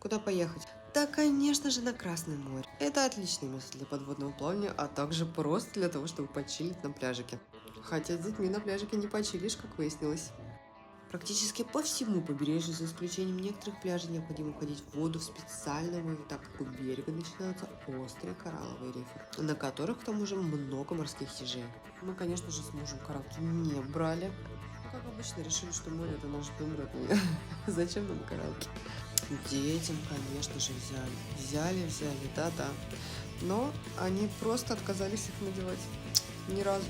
Куда поехать? Да, конечно же, на Красное море. Это отличное место для подводного плавания, а также просто для того, чтобы почилить на пляжике. Хотя с детьми на пляжике не почилишь, как выяснилось. Практически по всему побережью, за исключением некоторых пляжей, необходимо уходить в воду в специальное море, так как у берега начинаются острые коралловые рифы, на которых к тому же много морских ежей. Мы, конечно же, с мужем кораллки не брали. Как обычно, решили, что море это наш дом родной. Зачем нам кораллки? Детям, конечно же, взяли, да-да. Но они просто отказались их надевать. Ни разу.